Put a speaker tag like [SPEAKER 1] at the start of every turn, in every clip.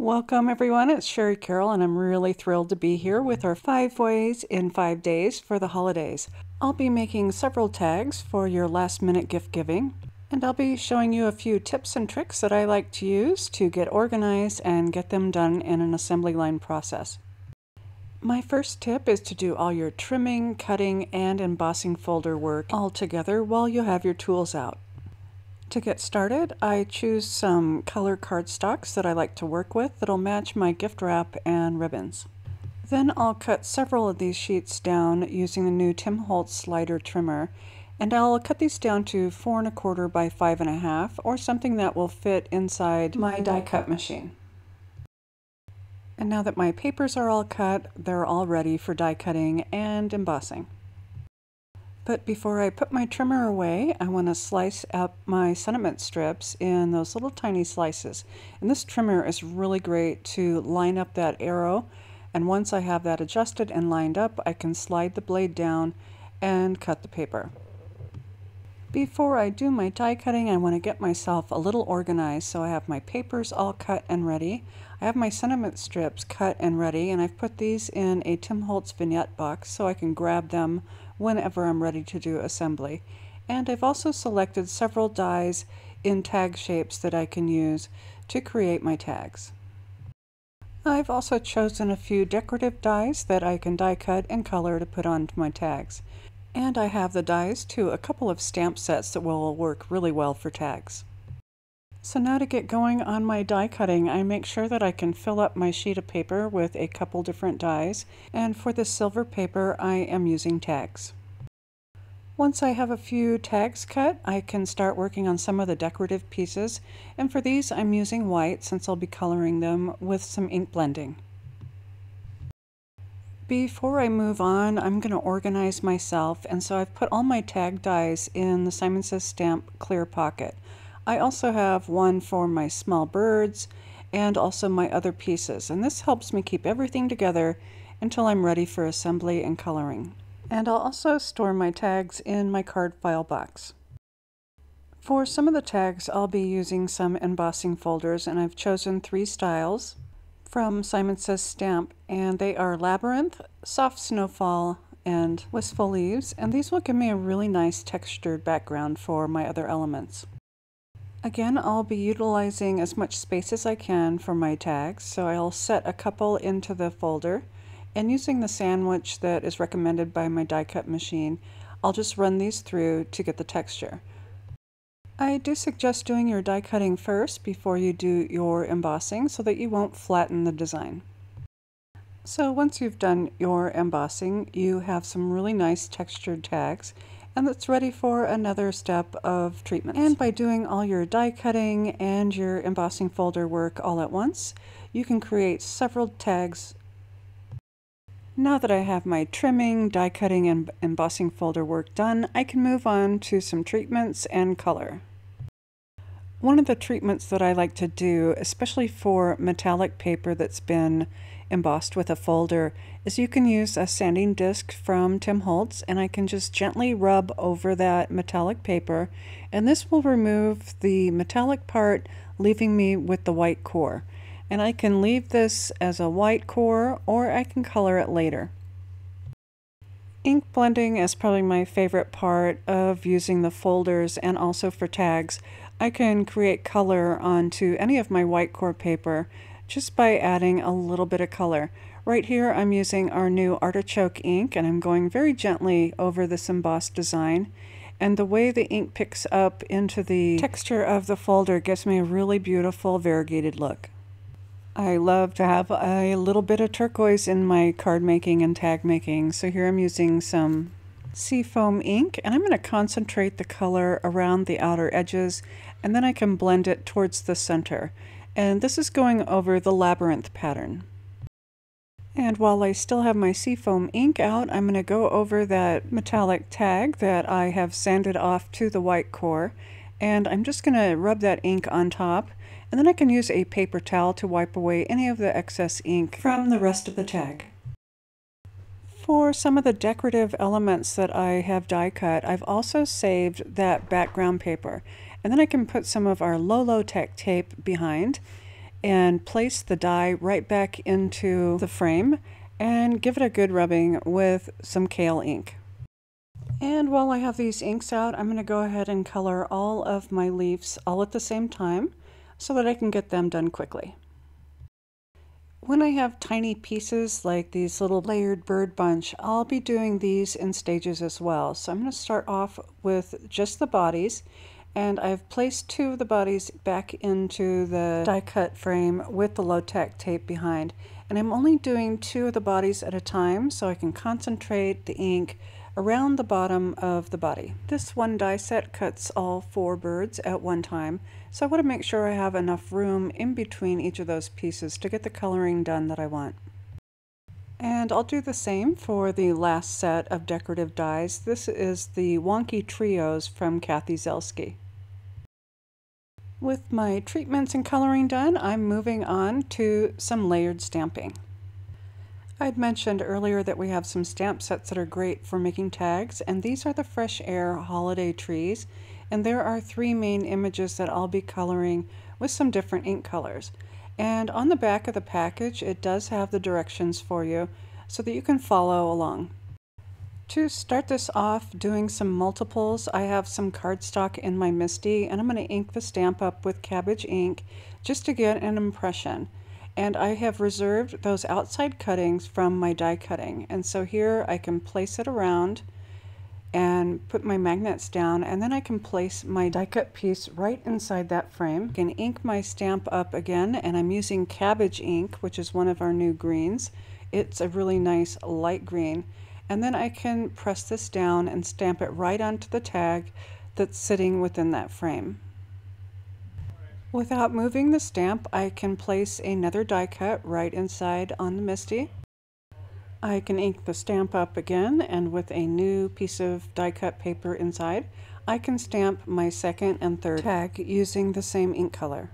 [SPEAKER 1] Welcome everyone, it's Shari Carroll and I'm really thrilled to be here with our 5 ways in 5 days for the holidays. I'll be making several tags for your last minute gift giving, and I'll be showing you a few tips and tricks that I like to use to get organized and get them done in an assembly line process. My first tip is to do all your trimming, cutting, and embossing folder work all together while you have your tools out. To get started, I choose some color cardstocks that I like to work with that'll match my gift wrap and ribbons. Then I'll cut several of these sheets down using the new Tim Holtz slider trimmer, and I'll cut these down to 4 1/4 by 5 1/2 or something that will fit inside my die cut machine. And now that my papers are all cut, they're all ready for die cutting and embossing. But before I put my trimmer away, I want to slice up my sentiment strips in those little tiny slices. And this trimmer is really great to line up that arrow. And once I have that adjusted and lined up, I can slide the blade down and cut the paper. Before I do my die cutting, I want to get myself a little organized, so I have my papers all cut and ready. I have my sentiment strips cut and ready, and I've put these in a Tim Holtz vignette box so I can grab them whenever I'm ready to do assembly. And I've also selected several dies in tag shapes that I can use to create my tags. I've also chosen a few decorative dies that I can die cut and color to put onto my tags. And I have the dies to a couple of stamp sets that will work really well for tags. So now to get going on my die cutting, I make sure that I can fill up my sheet of paper with a couple different dies, and for this silver paper I am using tags. Once I have a few tags cut, I can start working on some of the decorative pieces, and for these I'm using white since I'll be coloring them with some ink blending. Before I move on, I'm going to organize myself, and so I've put all my tag dies in the Simon Says Stamp clear pocket. I also have one for my small birds and also my other pieces, and this helps me keep everything together until I'm ready for assembly and coloring. And I'll also store my tags in my card file box. For some of the tags, I'll be using some embossing folders, and I've chosen 3 styles from Simon Says Stamp, and they are Labyrinth, Soft Snowfall, and Wistful Leaves, and these will give me a really nice textured background for my other elements. Again, I'll be utilizing as much space as I can for my tags, so I'll set a couple into the folder, and using the sandwich that is recommended by my die cut machine, I'll just run these through to get the texture. I do suggest doing your die cutting first before you do your embossing so that you won't flatten the design. So once you've done your embossing, you have some really nice textured tags, and it's ready for another step of treatment. And by doing all your die cutting and your embossing folder work all at once, you can create several tags. Now that I have my trimming, die cutting, and embossing folder work done, I can move on to some treatments and color. One of the treatments that I like to do, especially for metallic paper that's been embossed with a folder, is you can use a sanding disc from Tim Holtz, and I can just gently rub over that metallic paper, and this will remove the metallic part, leaving me with the white core. And I can leave this as a white core, or I can color it later. Ink blending is probably my favorite part of using the folders and also for tags. I can create color onto any of my white core paper just by adding a little bit of color. Right here I'm using our new artichoke ink, and I'm going very gently over this embossed design, and the way the ink picks up into the texture of the folder gives me a really beautiful variegated look. I love to have a little bit of turquoise in my card making and tag making, so here I'm using some seafoam ink, and I'm going to concentrate the color around the outer edges, and then I can blend it towards the center. And this is going over the Labyrinth pattern. And while I still have my seafoam ink out, I'm going to go over that metallic tag that I have sanded off to the white core, and I'm just going to rub that ink on top, and then I can use a paper towel to wipe away any of the excess ink from the rest of the tag. For some of the decorative elements that I have die cut, I've also saved that background paper, and then I can put some of our low-tech tape behind, and place the die right back into the frame and give it a good rubbing with some kale ink. And while I have these inks out, I'm going to go ahead and color all of my leaves all at the same time so that I can get them done quickly. When I have tiny pieces like these little layered bird bunch, I'll be doing these in stages as well. So I'm going to start off with just the bodies, and I've placed 2 of the bodies back into the die cut frame with the low-tack tape behind. And I'm only doing 2 of the bodies at a time so I can concentrate the ink around the bottom of the body. This one die set cuts all 4 birds at one time, so I want to make sure I have enough room in between each of those pieces to get the coloring done that I want. And I'll do the same for the last set of decorative dies. This is the Wonky Trios from Kathy Zelski. With my treatments and coloring done, I'm moving on to some layered stamping. I'd mentioned earlier that we have some stamp sets that are great for making tags, and these are the Fresh Air Holiday Trees, and there are 3 main images that I'll be coloring with some different ink colors. And on the back of the package, it does have the directions for you so that you can follow along. To start this off doing some multiples, I have some cardstock in my MISTI, and I'm going to ink the stamp up with cabbage ink just to get an impression. And I have reserved those outside cuttings from my die cutting. And so here I can place it around and put my magnets down, and then I can place my die cut piece right inside that frame. I can ink my stamp up again, and I'm using cabbage ink, which is one of our new greens. It's a really nice light green. And then I can press this down and stamp it right onto the tag that's sitting within that frame. Without moving the stamp, I can place another die cut right inside on the MISTI. I can ink the stamp up again, and with a new piece of die cut paper inside, I can stamp my second and third tag using the same ink color.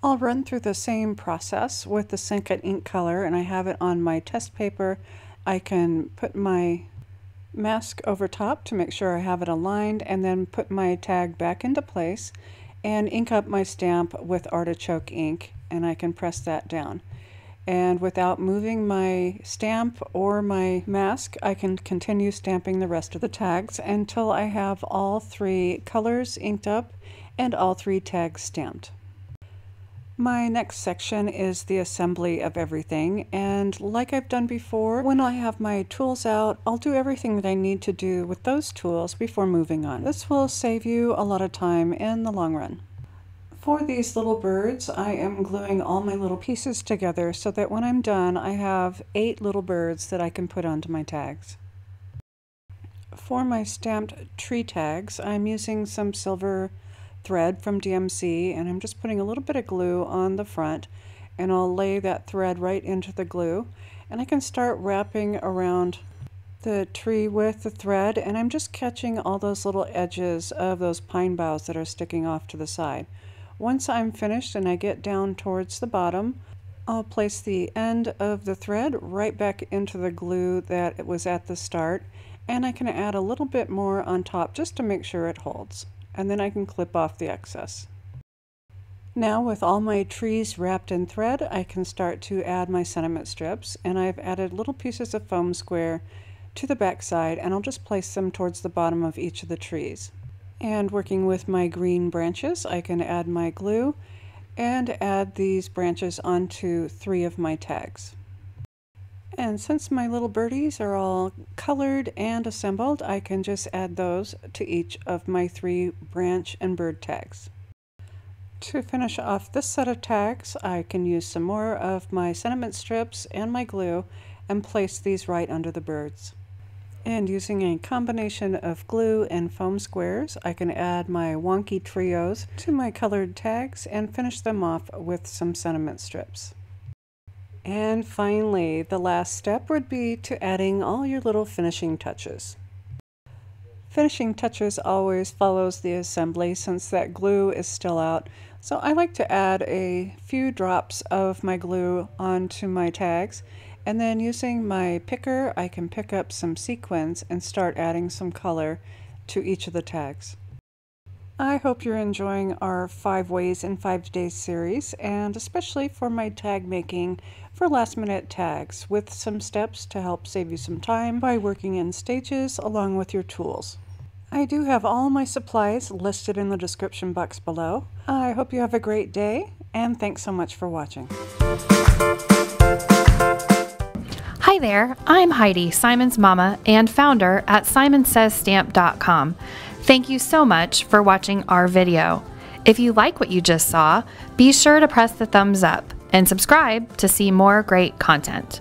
[SPEAKER 1] I'll run through the same process with the second ink color, and I have it on my test paper. I can put my mask over top to make sure I have it aligned, and then put my tag back into place and ink up my stamp with artichoke ink, and I can press that down. And without moving my stamp or my mask, I can continue stamping the rest of the tags until I have all 3 colors inked up and all 3 tags stamped. My next section is the assembly of everything, and like I've done before, when I have my tools out, I'll do everything that I need to do with those tools before moving on. This will save you a lot of time in the long run. For these little birds, I am gluing all my little pieces together so that when I'm done, I have 8 little birds that I can put onto my tags. For my stamped tree tags, I'm using some silver thread from DMC, and I'm just putting a little bit of glue on the front, and I'll lay that thread right into the glue, and I can start wrapping around the tree with the thread, and I'm just catching all those little edges of those pine boughs that are sticking off to the side. Once I'm finished and I get down towards the bottom, I'll place the end of the thread right back into the glue that it was at the start, and I can add a little bit more on top just to make sure it holds. And then I can clip off the excess. Now with all my trees wrapped in thread, I can start to add my sentiment strips, and I've added little pieces of foam square to the back side, and I'll just place them towards the bottom of each of the trees. And working with my green branches, I can add my glue and add these branches onto 3 of my tags. And since my little birdies are all colored and assembled, I can just add those to each of my 3 branch and bird tags. To finish off this set of tags, I can use some more of my sentiment strips and my glue and place these right under the birds. And using a combination of glue and foam squares, I can add my Wonky Trios to my colored tags and finish them off with some sentiment strips. And finally, the last step would be to adding all your little finishing touches. Finishing touches always follows the assembly since that glue is still out, so I like to add a few drops of my glue onto my tags, and then using my picker I can pick up some sequins and start adding some color to each of the tags. I hope you're enjoying our 5 Ways in 5 Days series, and especially for my tag making for last minute tags with some steps to help save you some time by working in stages along with your tools. I do have all my supplies listed in the description box below. I hope you have a great day, and thanks so much for watching.
[SPEAKER 2] Hi there, I'm Heidi, Simon's mama and founder at simonsaysstamp.com. Thank you so much for watching our video. If you like what you just saw, be sure to press the thumbs up and subscribe to see more great content.